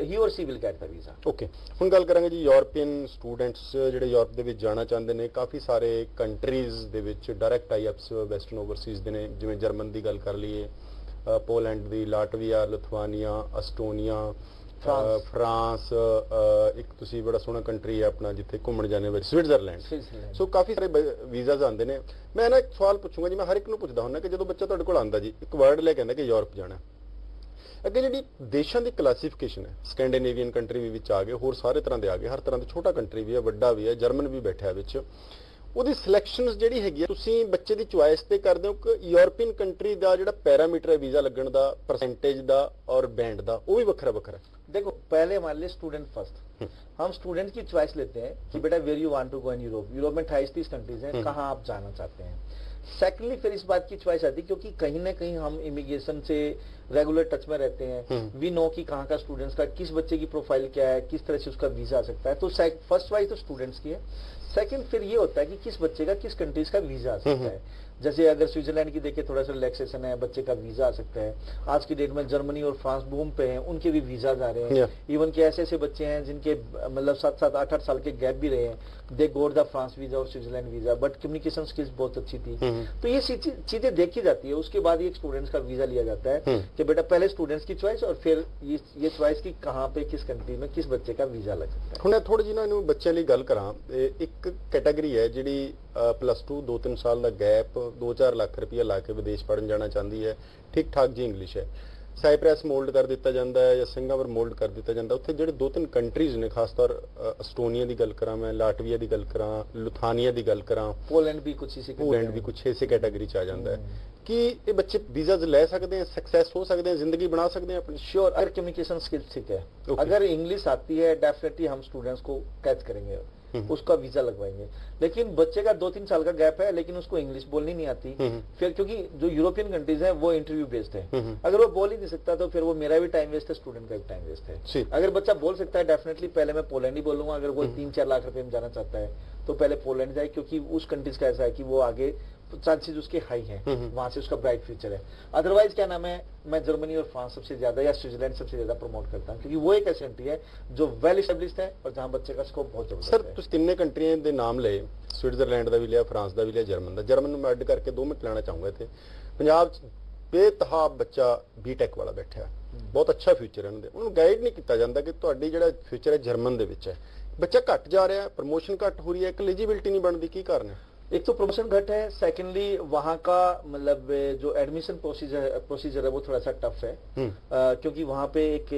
ही और she will get the visa.
Okay, ਹੁਣ ਗੱਲ ਕਰਾਂਗੇ ਜੀ ਯੂਰਪੀਅਨ ਸਟੂਡੈਂਟਸ ਜਿਹੜੇ ਯੂਰਪ ਦੇ ਵਿੱਚ ਜਾਣਾ ਚਾਹੁੰਦੇ ਨੇ, ਕਾਫੀ ਸਾਰੇ ਕੰਟਰੀਜ਼ ਦੇ ਵਿੱਚ ਡਾਇਰੈਕਟ ਟਾਈ-ਅਪਸ ਵੈਸਟਰਨ ਓਵਰਸੀਜ਼ ਦੇ ਨੇ, ਜਿਵੇਂ ਜਰਮਨ ਦੀ ਗੱਲ ਕਰ ਲਈਏ, ਪੋਲੈਂਡ ਦੀ, ਲਾਟਵੀਆ, ਲਿਥੁਆਨੀਆ, ਅਸਟੋਨੀਆ, फ्रांस, एक तुसी बड़ा सोहना कंट्री है अपना जिथे घूमन जाने वाले स्विट्जरलैंड। सो काफी सारे वीजाज आते हैं। मैं ना एक सवाल पूछूंगा जी, मैं हर एक नूं पुछदा हुंदा कि जो बच्चा तुहाडे कोल आंदा जी, एक वर्ड लेके आंदा कि यूरोप जाना, ਅੱਗੇ ਜਿਹੜੀ ਦੇਸ਼ਾਂ ਦੀ ਕਲਾਸੀਫਿਕੇਸ਼ਨ ਹੈ, ਸਕੈਂਡੀਨੇਵੀਅਨ ਕੰਟਰੀ ਵੀ ਵਿੱਚ ਆ ਗਏ, ਹੋਰ ਸਾਰੇ ਤਰ੍ਹਾਂ ਦੇ ਆ ਗਏ, ਹਰ ਤਰ੍ਹਾਂ ਦੇ, ਛੋਟਾ ਕੰਟਰੀ ਵੀ ਹੈ, ਵੱਡਾ ਵੀ ਹੈ, ਜਰਮਨ ਵੀ ਬੈਠਿਆ ਵਿੱਚ, ਉਹਦੀ ਸਿਲੈਕਸ਼ਨਸ ਜਿਹੜੀ ਹੈਗੀ ਹੈ, ਤੁਸੀਂ ਬੱਚੇ ਦੀ ਚੁਆਇਸ ਤੇ ਕਰਦੇ ਹੋ ਕਿ ਯੂਰਪੀਅਨ ਕੰਟਰੀ ਦਾ ਜਿਹੜਾ ਪੈਰਾਮੀਟਰ ਹੈ ਵੀਜ਼ਾ ਲੱਗਣ ਦਾ, परसेंटेज ਦਾ और बैंड ਦਾ, ਉਹ भी ਵੱਖਰਾ ਵੱਖਰਾ है?
देखो, पहले हमारे लिए स्टूडेंट फर्स्ट, हम स्टूडेंट की चॉइस लेते हैं कि बेटा where you want to go in Europe. Europe में 28-30 कंट्रीज हैं, कहाँ आप जाना चाहते हैं। सेकेंडली फिर इस बात की चॉइस आती है क्योंकि कहीं ना कहीं हम इमिग्रेशन से रेगुलर टच में रहते हैं, वी नो कि कहाँ का स्टूडेंट्स का, किस बच्चे की प्रोफाइल क्या है, किस तरह से उसका वीजा आ सकता है। तो फर्स्ट चॉइस तो स्टूडेंट्स की है। सेकंड फिर ये होता है कि किस बच्चे का किस कंट्रीज का वीजा आ सकता है। जैसे अगर स्विट्जरलैंड की देखें, थोड़ा सा रिलैक्सेशन है, बच्चे का वीजा आ सकता है। आज की डेट में जर्मनी और फ्रांस बूम पे हैं, उनके भी वीजा आ रहे हैं। इवन के ऐसे ऐसे बच्चे हैं जिनके मतलब 7-7, 8-8 साल के गैप भी रहे हैं, दे गोट द फ्रांस वीजा और Switzerland visa, but communication skills बहुत अच्छी थी। तो ये चीजें देखी जाती है। उसके बाद एक स्टूडेंट्स का वीजा लिया जाता है कि बेटा पहले स्टूडेंट्स की चॉइस और फिर ये चॉइस की कहाँ पे किस कंट्री में किस बच्चे का वीजा लग सकता है।
ਹੁਣ ਥੋੜੀ ਜਿਹੀ ਨਾ ਇਹਨੂੰ ਬੱਚਿਆਂ ਲਈ ਗੱਲ ਕਰਾਂ, ਇੱਕ ਕੈਟਾਗਰੀ ਹੈ ਜਿਹੜੀ +2 2-3 ਸਾਲ ਦਾ ਗੈਪ 2-4 ਲੱਖ ਰੁਪਇਆ ਲਾ ਕੇ ਵਿਦੇਸ਼ ਪੜਨ ਜਾਣਾ ਚਾਹੁੰਦੀ ਹੈ, ਠੀਕ ਠਾਕ ਜੀ ਇੰਗਲਿਸ਼ ਹੈ, ਸਾਈਪ੍ਰੈਸ ਮੋਲਡ ਕਰ ਦਿੱਤਾ ਜਾਂਦਾ ਹੈ ਜਾਂ ਸਿੰਗਾਪੁਰ ਮੋਲਡ ਕਰ ਦਿੱਤਾ ਜਾਂਦਾ। ਉੱਥੇ ਜਿਹੜੇ 2-3 ਕੰਟਰੀਜ਼ ਨੇ, ਖਾਸ ਤੌਰ ਅਸਟੋਨੀਆ ਦੀ ਗੱਲ ਕਰਾਂ ਮੈਂ, ਲਾਟਵੀਆ ਦੀ ਗੱਲ ਕਰਾਂ, ਲੁਥਾਨੀਆ ਦੀ ਗੱਲ ਕਰਾਂ,
पोलैंड भी कुछ इसी
ਕੁਛ ਇਸੇ ਕੈਟਾਗਰੀ ਚ ਆ ਜਾਂਦਾ ਹੈ। कि ये बच्चे वीजाज ले सकते हैं, सक्सेस हो सकते हैं, जिंदगी बना सकते हैं अपनी?
श्योर, अगर कम्युनिकेशन स्किल्स ठीक है, अगर इंग्लिश आती है, डेफिनेटली हम स्टूडेंट्स को कैच करेंगे, उसका वीजा लगवाएंगे। लेकिन बच्चे का 2-3 साल का गैप है, लेकिन उसको इंग्लिश बोलनी नहीं आती, फिर क्योंकि जो यूरोपियन कंट्रीज है वो इंटरव्यू बेस्ड है, अगर वो बोल ही नहीं सकता तो फिर वो मेरा भी टाइम वेस्ट है, स्टूडेंट का भी टाइम वेस्ट है। अगर बच्चा बोल सकता है, डेफिनेटली पहले मैं पोलैंड ही बोलूंगा। अगर कोई 3-4 लाख रुपए में जाना चाहता है तो पहले पोलैंड जाए, क्योंकि उस कंट्रीज का ऐसा है कि वो आगे चांसेस उसके हाई हैं, वहां से उसका ब्राइट फ्यूचर है। अदरवाइज क्या नाम है, मैं जर्मनी और फ्रांस सबसे ज्यादा या स्विट्जरलैंड सबसे ज्यादा प्रमोट करता हूं, क्योंकि वो एक ऐसी कंट्री है जो वेल एस्टेब्लिश्ड है और जहां बच्चे का स्कोप बहुत जबरदस्त है।
सर तुम ਤਿੰਨੇ ਕੰਟਰੀਆਂ ਦੇ ਨਾਮ ਲਏ, स्विट्जरलैंड ਦਾ ਵੀ ਲਿਆ, फ्रांस ਦਾ ਵੀ ਲਿਆ, ਜਰਮਨ ਦਾ। ਜਰਮਨ ਨੂੰ ਮੈਂ ਅੱਡ ਕਰਕੇ 2 ਮਿੰਟ ਲੈਣਾ ਚਾਹੂੰਗਾ। ਇੱਥੇ ਪੰਜਾਬ 'ਚ ਬੇਤਹਾਬ ਬੱਚਾ ਬੀਟੈਕ ਵਾਲਾ ਬੈਠਾ, ਬਹੁਤ ਅੱਛਾ ਫਿਊਚਰ ਹੈ ਉਹਨਾਂ ਦੇ, ਉਹਨੂੰ ਗਾਈਡ ਨਹੀਂ ਕੀਤਾ ਜਾਂਦਾ ਕਿ ਤੁਹਾਡੀ ਜਿਹੜਾ ਫਿਊਚਰ ਹੈ ਜਰਮਨ ਦੇ ਵਿੱਚ ਹੈ। ਬੱਚਾ घट जा रहा है, प्रमोशन घट हो रही है, एक एलिजिबिलिटी नहीं बनती, की कारण है?
एक तो प्रमोशन घट है, सेकेंडली वहाँ का मतलब जो एडमिशन प्रोसीजर है वो थोड़ा सा टफ है, क्योंकि वहाँ पे एक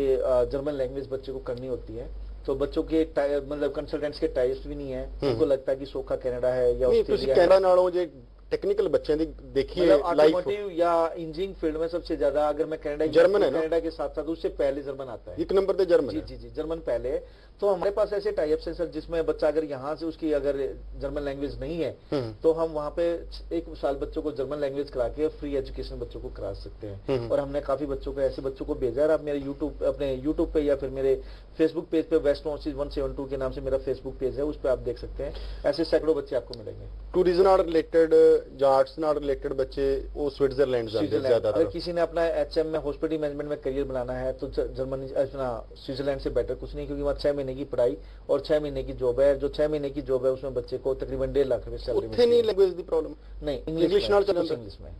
जर्मन लैंग्वेज बच्चे को करनी होती है, तो बच्चों के मतलब कंसल्टेंट्स के टाइप्स भी नहीं है, उनको लगता है कि सोखा कनाडा है या ऑस्ट्रेलिया है।
कनाडा नालों जे ਟੈਕਨੀਕਲ ਬੱਚਿਆਂ ਦੀ देखिए
मतलब
लाइफ
ऑटोमोटिव या इंजीनियरिंग फील्ड में सबसे ज्यादा, अगर मैं कनाडा
जर्मन है ना?
कनाडा के साथ साथ उससे पहले जर्मन आता है।
एक नंबर पे जर्मन
जी
है।
जी जी, जर्मन पहले है। तो हमारे पास ऐसे टाइप्स हैं सर, जिसमें बच्चा अगर यहाँ से उसकी अगर जर्मन लैंग्वेज नहीं है तो हम वहाँ पे 1 साल बच्चों को जर्मन लैंग्वेज करा के फ्री एजुकेशन बच्चों को करा सकते हैं। और हमने काफी बच्चों को, ऐसे बच्चों को भेजा है। आप मेरे अपने यूट्यूब पे या फिर मेरे फेसबुक पेज पे वेस्ट नॉर्थ 172 के नाम से मेरा फेसबुक पेज है, उस पर आप देख सकते हैं। ऐसे सैकड़ों बच्चे आपको मिलेंगे।
टूरिज्म ਨਾਲ ਰਿਲੇਟਡ ਜਾਂ ਆਰਟਸ ਨਾਲ ਰਿਲੇਟਡ ਬੱਚੇ ਉਹ स्विट्जरलैंड ਜਾਂਦੇ
स्विट्जरलैंड,
ਜ਼ਿਆਦਾतर।
अगर किसी ने अपना HM में हॉस्पिटल मैनेजमेंट में करियर बनाना है तो जर्मनी अपना स्विट्जरलैंड से बेटर कुछ नहीं, क्योंकि वहाँ 6 महीने की पढ़ाई और 6 महीने की जॉब है। जो 6 महीने की जॉब है उसमें बच्चे को तकरीबन 1.5 लाख रुपए सैलरी
ਉੱਥੇ ਨਹੀਂ ਲੈਂਗੁਏਜ ਦੀ ਪ੍ਰੋਬਲਮ।
नहीं,
इंग्लिश ਨਾਲ ਚੱਲਣ ਦਾ।
इंग्लिश में।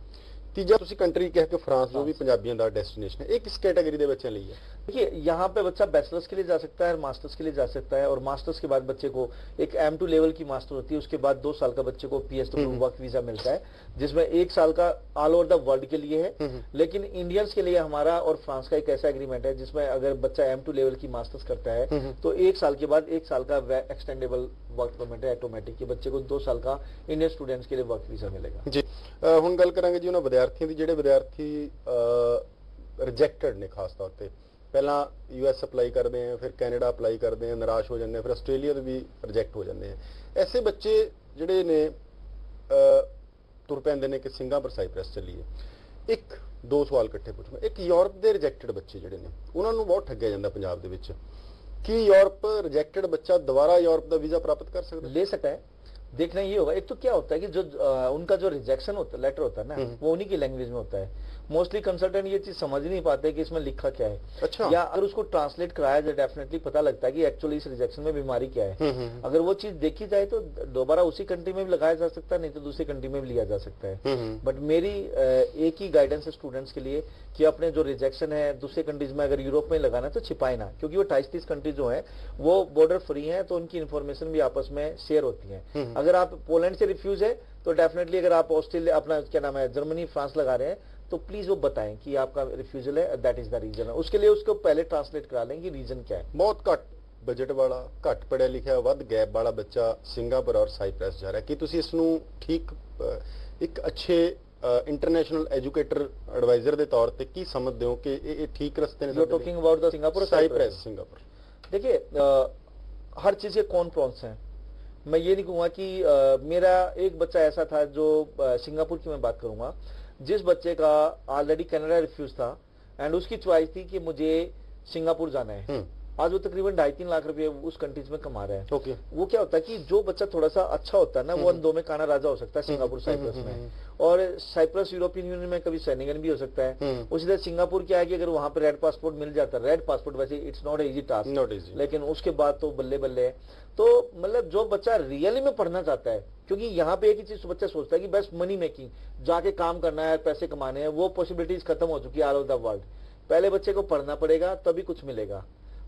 ਤੀਜਾ ਤੁਸੀਂ ਕੰਟਰੀ ਕਹਿ ਕੇ ਫਰਾਂਸ, ਜੋ ਵੀ ਪੰਜਾਬੀਆਂ ਦਾ ਡੈਸਟੀਨੇਸ਼ਨ ਹੈ, ਇਹ ਕਿਸ ਕੈਟਾਗਰੀ ਦੇ ਬੱਚਿਆਂ ਲਈ ਹੈ?
देखिए, यहाँ पे बच्चा बैचलर्स के लिए जा सकता है, मास्टर्स के लिए जा सकता है, और मास्टर्स के बाद बच्चे को एक M2 लेवल की मास्टर होती है। उसके बाद 2 साल का बच्चे को PSW वर्क वीजा मिलता है, जिसमें 1 साल का ऑल ओवर द वर्ल्ड के लिए है। लेकिन इंडियंस के लिए हमारा और फ्रांस का एक ऐसा एग्रीमेंट है जिसमें अगर बच्चा M2 लेवल की मास्टर्स करता है तो 1 साल के बाद 1 साल का एक्सटेंडेबल वर्क परमिट है ऑटोमेटिक, कि बच्चे को 2 साल का इंडियन स्टूडेंट्स के लिए वर्क वीजा मिलेगा।
ਜੀ ਹੁਣ ਗੱਲ ਕਰਾਂਗੇ ਜੀ ਉਹਨਾਂ ਵਿਦਿਆਰਥੀਆਂ ਦੀ ਜਿਹੜੇ ਵਿਦਿਆਰਥੀ ਰਿਜੈਕਟਡ ਨੇ, ਖਾਸ ਤੌਰ ਤੇ ਪਹਿਲਾਂ US ਅਪਲਾਈ ਕਰਦੇ ਆ, ਫਿਰ ਕੈਨੇਡਾ ਅਪਲਾਈ ਕਰਦੇ ਆ, ਨਿਰਾਸ਼ ਹੋ ਜਾਂਦੇ ਆ, ਫਿਰ ਆਸਟ੍ਰੇਲੀਆ ਦੇ ਵੀ ਰਿਜੈਕਟ ਹੋ ਜਾਂਦੇ ਆ। ਐਸੇ ਬੱਚੇ ਜਿਹੜੇ ਨੇ ਤੁਰ ਪੈਂਦੇ ਨੇ ਕਿ ਸਿੰਗਾਪੁਰ ਸਾਈਪ੍ਰਸ ਚੱਲੀਏ। ਇੱਕ ਦੋ ਸਵਾਲ ਇਕੱਠੇ ਪੁੱਛੂੰਗਾ। ਇੱਕ ਯੂਰਪ ਦੇ ਰਿਜੈਕਟਡ ਬੱਚੇ ਜਿਹੜੇ ਨੇ, ਉਹਨਾਂ ਨੂੰ ਬਹੁਤ ਠੱਗਿਆ ਜਾਂਦਾ ਪੰਜਾਬ ਦੇ ਵਿੱਚ। ਕੀ ਯੂਰਪ ਰਿਜੈਕਟਡ ਬੱਚਾ ਦੁਬਾਰਾ ਯੂਰਪ ਦਾ ਵੀਜ਼ਾ ਪ੍ਰਾप्त कर सकता है?
ले सकता है। देखना ये होगा, एक तो क्या होता है कि जो उनका जो रिजेक्शन होता लेटर होता है ना, वो उन्हीं की लैंग्वेज में होता है। मोस्टली कंसल्टेंट ये चीज समझ नहीं पाते कि इसमें लिखा क्या है।
अच्छा।
या अगर उसको ट्रांसलेट कराया जाए, डेफिनेटली पता लगता है कि एक्चुअली इस रिजेक्शन में बीमारी क्या है। अगर वो चीज देखी जाए तो दोबारा उसी कंट्री में भी लगाया जा सकता है, नहीं तो दूसरी कंट्री में भी लिया जा सकता है। बट मेरी एक ही गाइडेंस है स्टूडेंट्स के लिए कि अपने जो रिजेक्शन है दूसरे कंट्रीज में अगर यूरोप में लगाना है तो छिपाए ना, क्योंकि वो 28-30 कंट्री जो है वो बॉर्डर फ्री है, तो उनकी इन्फॉर्मेशन भी आपस में शेयर होती है। अगर आप पोलैंड से रिफ्यूज है तो डेफिनेटली, अगर आप ऑस्ट्रेलिया अपना क्या नाम है जर्मनी फ्रांस लगा रहे हैं तो प्लीज वो बताएं कि आपका रिफ्यूजल है, दैट इज द रीजन। उसके लिए उसको पहले ट्रांसलेट करा लें कि रीजन क्या है।
ਬਹੁਤ ਘੱਟ ਬਜਟ ਵਾਲਾ, ਘੱਟ ਪੜਿਆ ਲਿਖਿਆ, ਵੱਧ ਗੈਪ ਵਾਲਾ ਬੱਚਾ ਸਿੰਗਾਪੁਰ ਔਰ ਸਾਈਪ੍ਰਸ ਜਾ ਰਿਹਾ। ਕੀ ਤੁਸੀਂ ਇਸ ਨੂੰ ਠੀਕ ਇੱਕ ਅੱਛੇ ਇੰਟਰਨੈਸ਼ਨਲ ਐਜੂਕੇਟਰ ਐਡਵਾਈਜ਼ਰ ਦੇ ਤੌਰ ਤੇ ਕੀ ਸਮਝਦੇ ਹੋ ਕਿ ਇਹ ਠੀਕ ਰਸਤੇ ਨੇ?
You are talking about the Singapore
Cyprus, Singapore.
देखिए, हर चीज के कौन प्रॉन्स हैं। मैं ये नहीं कहूंगा कि मेरा एक बच्चा ऐसा था जो सिंगापुर की मैं बात करूंगा, जिस बच्चे का ऑलरेडी कनाडा रिफ्यूज था एंड उसकी चॉइस थी कि मुझे सिंगापुर जाना है। आज वो तकरीबन 2.5-3 लाख रुपए उस कंट्रीज में कमा रहे हैं।
ओके।
वो क्या होता है कि जो बच्चा थोड़ा सा अच्छा होता है ना, वो दो में काना राजा हो सकता है सिंगापुर साइप्रस में, और साइप्रस यूरोपियन यूनियन में कभी सैनिगन भी हो सकता है। उसी तरह सिंगापुर क्या है कि अगर वहां पर रेड पासपोर्ट मिल जाता है, रेड पासपोर्ट वैसे it's not easy task,
not easy,
लेकिन उसके बाद तो बल्ले बल्ले है। तो मतलब जो बच्चा रियली में पढ़ना चाहता है, क्योंकि यहाँ पे एक ही चीज बच्चा सोचता है कि बस मनी मेकिंग, जाके काम करना है, पैसे कमाने हैं, वो पॉसिबिलिटीज खत्म हो चुकी है ऑल ओवर द वर्ल्ड। पहले बच्चे को पढ़ना पड़ेगा तभी कुछ मिलेगा।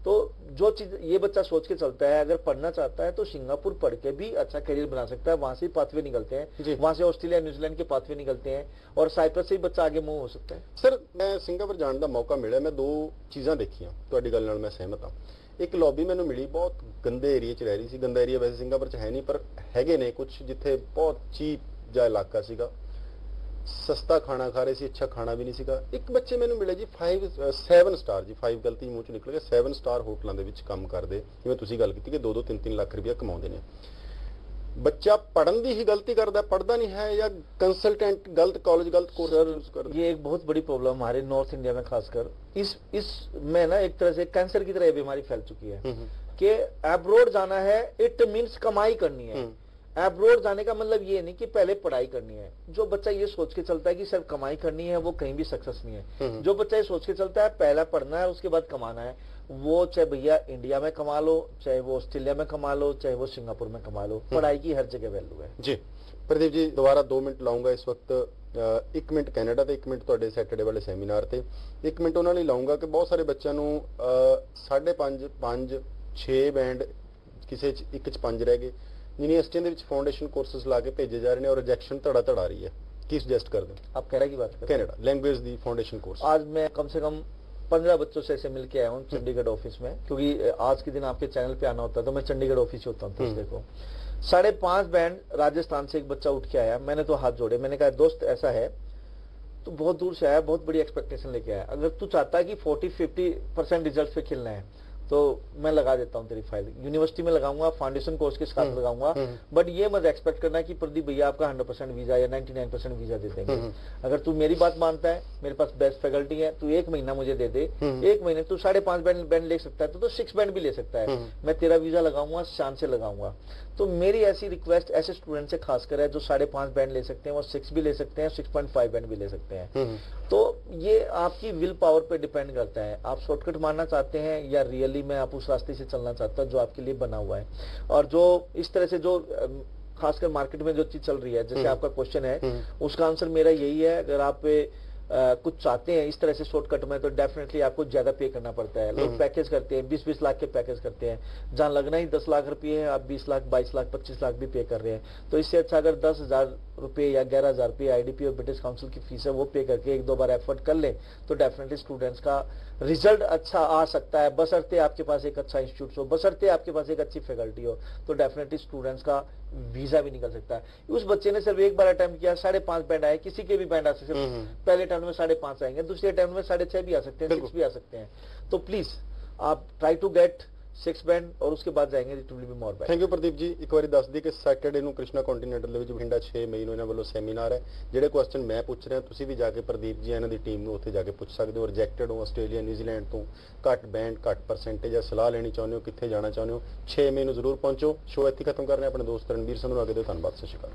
तो जो चीज ये बच्चा सोच के चलता है, अगर पढ़ना चाहता है तो सिंगापुर पढ़ के भी अच्छा करियर बना सकता है। वहां से पाथवे निकलते हैं, वहां से ऑस्ट्रेलिया न्यूजीलैंड के पाथवे निकलते हैं, और साइप्रस से ही बच्चा आगे मूव हो सकता है।
सर, मैं सिंगापुर जाने का मौका मिला, मैं दो चीज़ां देखियां, ਤੁਹਾਡੀ ਗੱਲ ਨਾਲ मैं सहमत हाँ। एक लॉबी मैंने मिली, बहुत गंदे एरिया च रह रही सी। गंदा एरिया वैसे सिंगापुर च है नहीं, पर हैगे ने कुछ जिथे बहुत चीप जा इलाका सीगा, सस्ता खाना खा रहे सी, अच्छा खाना भी नहीं सीगा। एक बच्चे मैंने मिले जी 7 स्टार जी, 5 गलती मूँह चों निकल गया, 7 स्टार होटलों ਦੇ ਵਿੱਚ ਕੰਮ ਕਰਦੇ, ਜਿਵੇਂ ਤੁਸੀਂ ਗੱਲ ਕੀਤੀ ਕਿ 2-2 3-3 ਲੱਖ ਰੁਪਇਆ ਕਮਾਉਂਦੇ ਨੇ। ਬੱਚਾ ਪੜਨ ਦੀ ਹੀ ਗਲਤੀ ਕਰਦਾ, ਪੜਦਾ नहीं है, या कंसल्टेंट गलत कॉलेज गलत कोर्स यूज कर।
ये एक बहुत बड़ी प्रॉब्लम हमारे नॉर्थ इंडिया में खासकर इस में ना एक तरह से कैंसर की तरह ये बीमारी फैल चुकी है कि एब्रोड जाना है, इट मीन्स कमाई करनी है। एब्रोड जाने का मतलब ये नहीं कि पहले पढ़ाई करनी है। जो बच्चा ये सोच के चलता है कि सिर्फ कमाई करनी है, वो कहीं भी सक्सेस नहीं है। जो बच्चा ये सोच के चलता है पहला पढ़ना है उसके बाद कमाना है, वो चाहे भैया इंडिया में कमा लो, चाहे वो ऑस्ट्रेलिया में कमा लो, चाहे वो सिंगापुर में कमा लो, पढ़ाई की हर जगह वैल्यू है।
जी प्रदीप जी, दोबारा 2 मिनट लाऊंगा इस वक्त। 1 मिनट कैनेडा ਤੇ 1 ਮਿੰਟ ਤੁਹਾਡੇ ਸੈਟਰਡੇ ਵਾਲੇ ਸੈਮੀਨਾਰ ਤੇ, 1 ਮਿੰਟ ਉਹਨਾਂ ਲਈ ਲਾਉਂਗਾ ਕਿ ਬਹੁਤ ਸਾਰੇ ਬੱਚਿਆਂ ਨੂੰ 5.5 5 6 ਬੈਂਡ, ਕਿਸੇ ਚ ਇੱਕ ਚ 5 ਰਹਿ ਗਏ, यूनिवर्सिटी ਦੇ ਵਿੱਚ फाउंडेशन कोर्सेस ला के भेजे जा रहे हैं और रिजेक्शन धड़ा धड़ा रही है। की सजेस्ट कर दें
आप कनाडा की बात करें?
कनाडा लैंग्वेज दी फाउंडेशन कोर्स
आज मैं कम से कम 15 बच्चों से ऐसे मिलके आया हूँ चंडीगढ़ ऑफिस में, क्योंकि आज के दिन आपके चैनल पे आना होता है तो मैं चंडीगढ़ ऑफिस ही होता हूँ थर्सडे को। 5.5 बैंड राजस्थान से एक बच्चा उठ के आया, मैंने तो हाथ जोड़े, मैंने कहा दोस्त ऐसा है, तो बहुत दूर से आया, बहुत बड़ी एक्सपेक्टेशन लेके आया, अगर तू चाहता है कि 40-50% रिजल्ट पे खेलना है तो मैं लगा देता हूँ तेरी फाइल, यूनिवर्सिटी में लगाऊंगा, फाउंडेशन कोर्स के साथ लगाऊंगा, बट ये मत एक्सपेक्ट करना कि प्रदीप भैया आपका 100% वीजा या 99% वीजा दे देंगे। अगर तू मेरी बात मानता है, मेरे पास बेस्ट फैकल्टी है, तू 1 महीना मुझे दे दे, 1 महीने तू 5.5 बैंड ले सकता है तो 6 बैंड भी ले सकता है, मैं तेरा वीजा लगाऊंगा, शान से लगाऊंगा। तो मेरी ऐसी रिक्वेस्ट ऐसे स्टूडेंट से खासकर है जो 5.5 बैंड ले सकते हैं, वो 6 भी ले सकते हैं, 6.5 बैंड भी ले सकते हैं। तो ये आपकी विल पावर पे डिपेंड करता है, आप शॉर्टकट मारना चाहते हैं या रियली में आप उस रास्ते से चलना चाहते हैं जो आपके लिए बना हुआ है। और जो इस तरह से जो खासकर मार्केट में जो चीज चल रही है, जैसे आपका क्वेश्चन है, उसका आंसर मेरा यही है, अगर आप कुछ चाहते हैं इस तरह से शॉर्टकट में तो डेफिनेटली आपको ज्यादा पे करना पड़ता है। लोग पैकेज करते हैं, 20-20 लाख के पैकेज करते हैं, जहां लगना ही 10 लाख रुपए है, आप 20 लाख, 22 लाख, 25 लाख भी पे कर रहे हैं। तो इससे अच्छा अगर 10,000 रुपए या 11,000 रुपए IDP और ब्रिटिश काउंसिल की फीस है वो पे करके 1-2 बार एफर्ट कर ले तो डेफिनेटली स्टूडेंट्स का रिजल्ट अच्छा आ सकता है, बशर्ते आपके पास एक अच्छा इंस्टीट्यूट हो, बशर्ते आपके पास एक अच्छी फैकल्टी हो, तो डेफिनेटली स्टूडेंट्स का वीजा भी निकल सकता है। उस बच्चे ने सिर्फ एक बार अटेम्प्ट किया, 5.5 बैंड आए, किसी के भी बैंड आ सकते हैं, पहले अटेम्प्ट में 5.5 आएंगे, दूसरे अटेम्प्ट में 6.5 भी आ सकते हैं, 6 भी आ सकते हैं। तो प्लीज आप ट्राई टू गेट 6 बैंड और उसके बाद जाएंगे it will be more band.
Thank you Pradeep ji. एक बारी दस दी कि सैटरडे ਨੂੰ ਕ੍ਰਿਸ਼ਨਾ ਕੰਟੀਨੈਂਟਲ ਦੇ ਵਿੱਚ ਬਠਿੰਡਾ 6 ਮਈ ਨੂੰ ਇਹਨਾਂ ਵੱਲੋਂ ਸੈਮੀਨਾਰ ਹੈ। ਜਿਹੜੇ ਕੁਐਸਚਨ ਮੈਂ ਪੁੱਛ ਰਿਹਾ ਤੁਸੀਂ ਵੀ ਜਾ ਕੇ ਪ੍ਰਦੀਪ ਜੀ ਇਹਨਾਂ ਦੀ ਟੀਮ ਨੂੰ ਉੱਥੇ ਜਾ ਕੇ ਪੁੱਛ ਸਕਦੇ ਹੋ। ਰਿਜੈਕਟਡ ਹੋ ਆਸਟ੍ਰੇਲੀਆ, ਨਿਊਜ਼ੀਲੈਂਡ ਤੋਂ, ਘੱਟ ਬੈਂਡ, ਘੱਟ ਪਰਸੈਂਟੇਜ ਜਾਂ ਸਲਾਹ ਲੈਣੀ ਚਾਹੁੰਦੇ ਹੋ, ਕਿੱਥੇ ਜਾਣਾ ਚਾਹੁੰਦੇ ਹੋ, 6 ਮਈ ਨੂੰ ਜ਼ਰੂਰ ਪਹੁੰਚੋ। ਸ਼ੋਅ ਇੱਥੇ ਖਤਮ ਕਰ ਰਹੇ ਹਾਂ। ਆਪਣੇ ਦੋਸਤ ਰਣਵੀਰ ਸਿੰਘ ਨੂੰ ਅੱਗੇ ਦਿਓ। ਧੰਨਵਾਦ, ਸਤਿ ਸ਼੍ਰੀ ਅਕਾਲ।